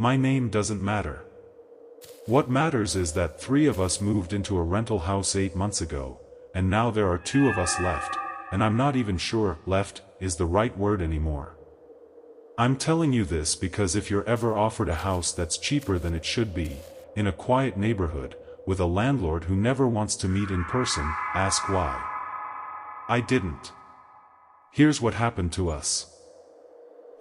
My name doesn't matter. What matters is that 3 of us moved into a rental house 8 months ago, and now there are 2 of us left, and I'm not even sure left is the right word anymore. I'm telling you this because if you're ever offered a house that's cheaper than it should be, in a quiet neighborhood, with a landlord who never wants to meet in person, ask why. I didn't. Here's what happened to us.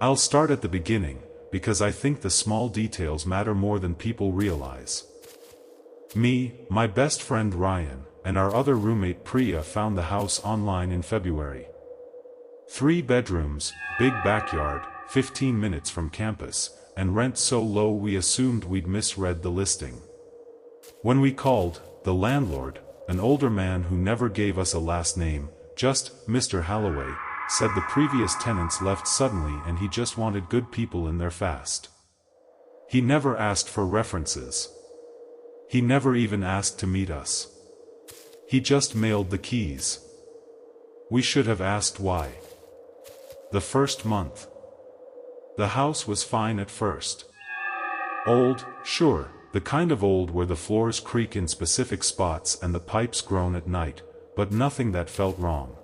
I'll start at the beginning, because I think the small details matter more than people realize. Me, my best friend Ryan, and our other roommate Priya found the house online in February. 3 bedrooms, big backyard, 15 minutes from campus, and rent so low we assumed we'd misread the listing. When we called, the landlord, an older man who never gave us a last name, just Mr. Holloway, said the previous tenants left suddenly and he just wanted good people in there fast. He never asked for references. He never even asked to meet us. He just mailed the keys. We should have asked why. The first month. The house was fine at first. Old, sure, the kind of old where the floors creak in specific spots and the pipes groan at night, but nothing that felt wrong.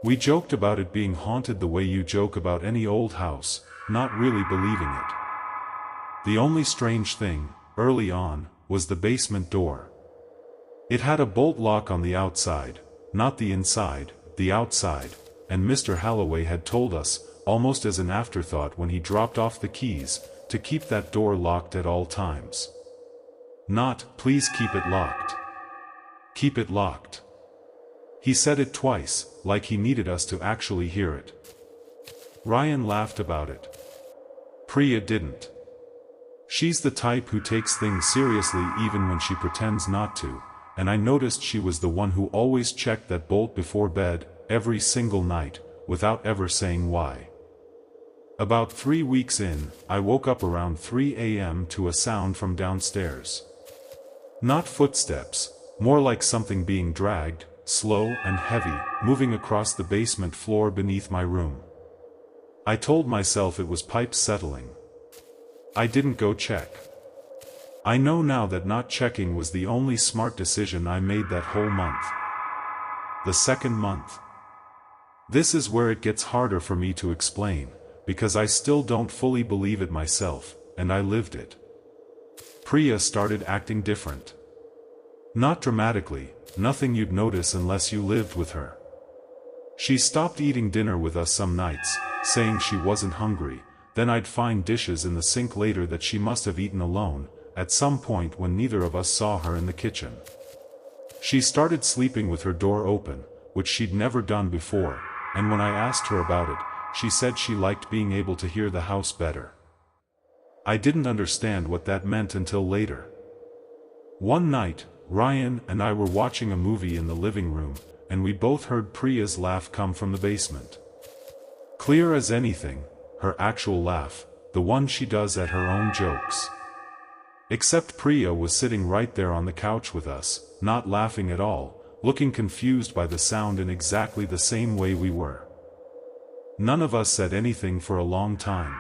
We joked about it being haunted the way you joke about any old house, not really believing it. The only strange thing, early on, was the basement door. It had a bolt lock on the outside, not the inside, the outside, and Mr. Holloway had told us, almost as an afterthought when he dropped off the keys, to keep that door locked at all times. Not, please keep it locked. Keep it locked. He said it twice, like he needed us to actually hear it. Ryan laughed about it. Priya didn't. She's the type who takes things seriously even when she pretends not to, and I noticed she was the one who always checked that bolt before bed, every single night, without ever saying why. About 3 weeks in, I woke up around 3 a.m. to a sound from downstairs. Not footsteps, more like something being dragged, slow and heavy, moving across the basement floor beneath my room. I told myself it was pipes settling. I didn't go check. I know now that not checking was the only smart decision I made that whole month. The second month. This is where it gets harder for me to explain, because I still don't fully believe it myself, and I lived it. Priya started acting different. Not dramatically, nothing you'd notice unless you lived with her. She stopped eating dinner with us some nights, saying she wasn't hungry, then I'd find dishes in the sink later that she must have eaten alone, at some point when neither of us saw her in the kitchen. She started sleeping with her door open, which she'd never done before, and when I asked her about it, she said she liked being able to hear the house better. I didn't understand what that meant until later. One night, Ryan and I were watching a movie in the living room, and we both heard Priya's laugh come from the basement. Clear as anything, her actual laugh, the one she does at her own jokes. Except Priya was sitting right there on the couch with us, not laughing at all, looking confused by the sound in exactly the same way we were. None of us said anything for a long time.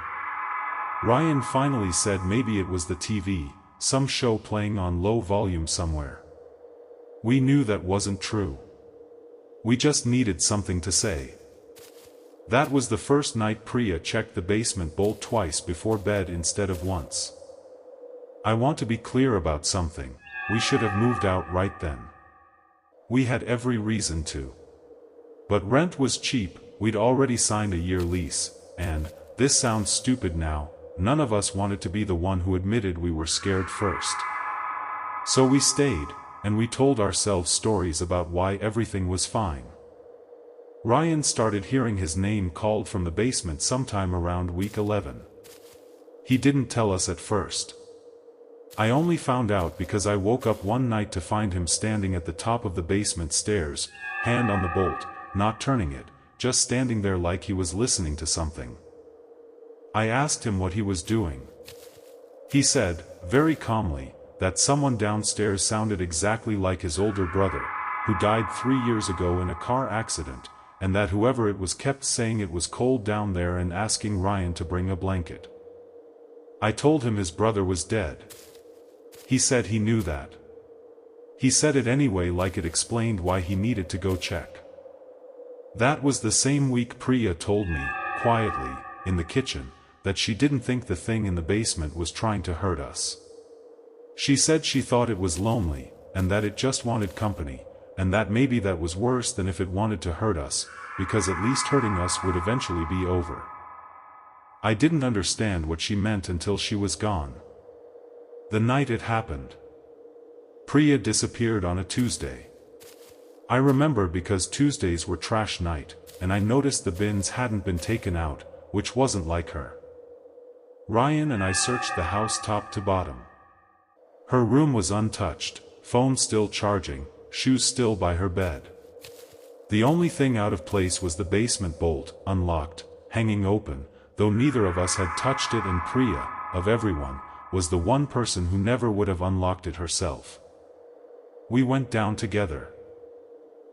Ryan finally said maybe it was the TV, some show playing on low volume somewhere. We knew that wasn't true. We just needed something to say. That was the first night Priya checked the basement bolt twice before bed instead of once. I want to be clear about something, we should have moved out right then. We had every reason to. But rent was cheap, we'd already signed a year lease, and, this sounds stupid now, none of us wanted to be the one who admitted we were scared first. So we stayed, and we told ourselves stories about why everything was fine. Ryan started hearing his name called from the basement sometime around week 11. He didn't tell us at first. I only found out because I woke up one night to find him standing at the top of the basement stairs, hand on the bolt, not turning it, just standing there like he was listening to something. I asked him what he was doing. He said, very calmly, that someone downstairs sounded exactly like his older brother, who died 3 years ago in a car accident, and that whoever it was kept saying it was cold down there and asking Ryan to bring a blanket. I told him his brother was dead. He said he knew that. He said it anyway, like it explained why he needed to go check. That was the same week Priya told me, quietly, in the kitchen, that she didn't think the thing in the basement was trying to hurt us. She said she thought it was lonely, and that it just wanted company, and that maybe that was worse than if it wanted to hurt us, because at least hurting us would eventually be over. I didn't understand what she meant until she was gone. The night it happened, Priya disappeared on a Tuesday. I remember because Tuesdays were trash night, and I noticed the bins hadn't been taken out, which wasn't like her. Ryan and I searched the house top to bottom. Her room was untouched, phone still charging, shoes still by her bed. The only thing out of place was the basement bolt, unlocked, hanging open, though neither of us had touched it, and Priya, of everyone, was the one person who never would have unlocked it herself. We went down together.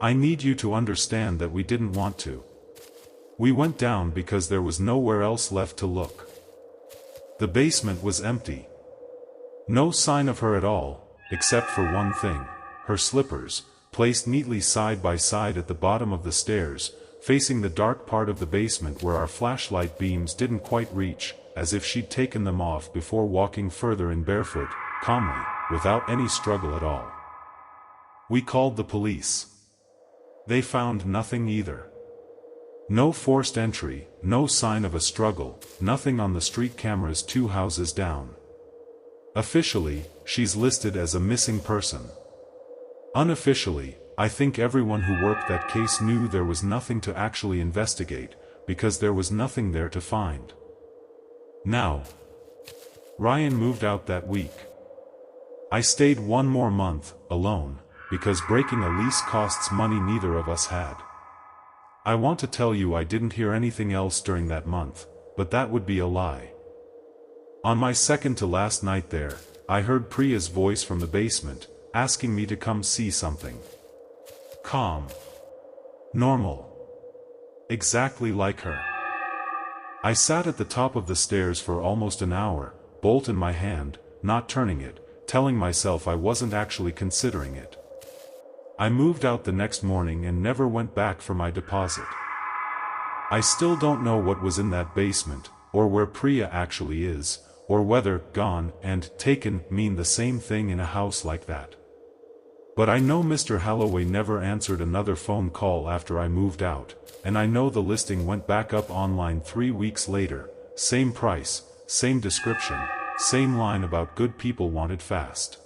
I need you to understand that we didn't want to. We went down because there was nowhere else left to look. The basement was empty. No sign of her at all, except for one thing, her slippers, placed neatly side by side at the bottom of the stairs, facing the dark part of the basement where our flashlight beams didn't quite reach, as if she'd taken them off before walking further in barefoot, calmly, without any struggle at all. We called the police. They found nothing either. No forced entry, no sign of a struggle, nothing on the street cameras 2 houses down. Officially, she's listed as a missing person. Unofficially, I think everyone who worked that case knew there was nothing to actually investigate, because there was nothing there to find. Now, Ryan moved out that week. I stayed 1 more month, alone, because breaking a lease costs money neither of us had. I want to tell you I didn't hear anything else during that month, but that would be a lie. On my second to last night there, I heard Priya's voice from the basement, asking me to come see something. Calm. Normal. Exactly like her. I sat at the top of the stairs for almost an hour, bolt in my hand, not turning it, telling myself I wasn't actually considering it. I moved out the next morning and never went back for my deposit. I still don't know what was in that basement, or where Priya actually is, or whether gone and taken mean the same thing in a house like that. But I know Mr. Holloway never answered another phone call after I moved out, and I know the listing went back up online 3 weeks later, same price, same description, same line about good people wanted fast.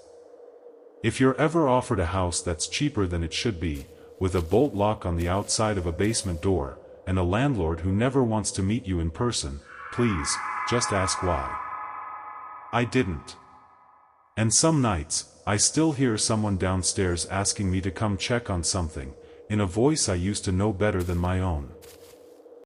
If you're ever offered a house that's cheaper than it should be, with a bolt lock on the outside of a basement door, and a landlord who never wants to meet you in person, please, just ask why. I didn't. And some nights, I still hear someone downstairs asking me to come check on something, in a voice I used to know better than my own.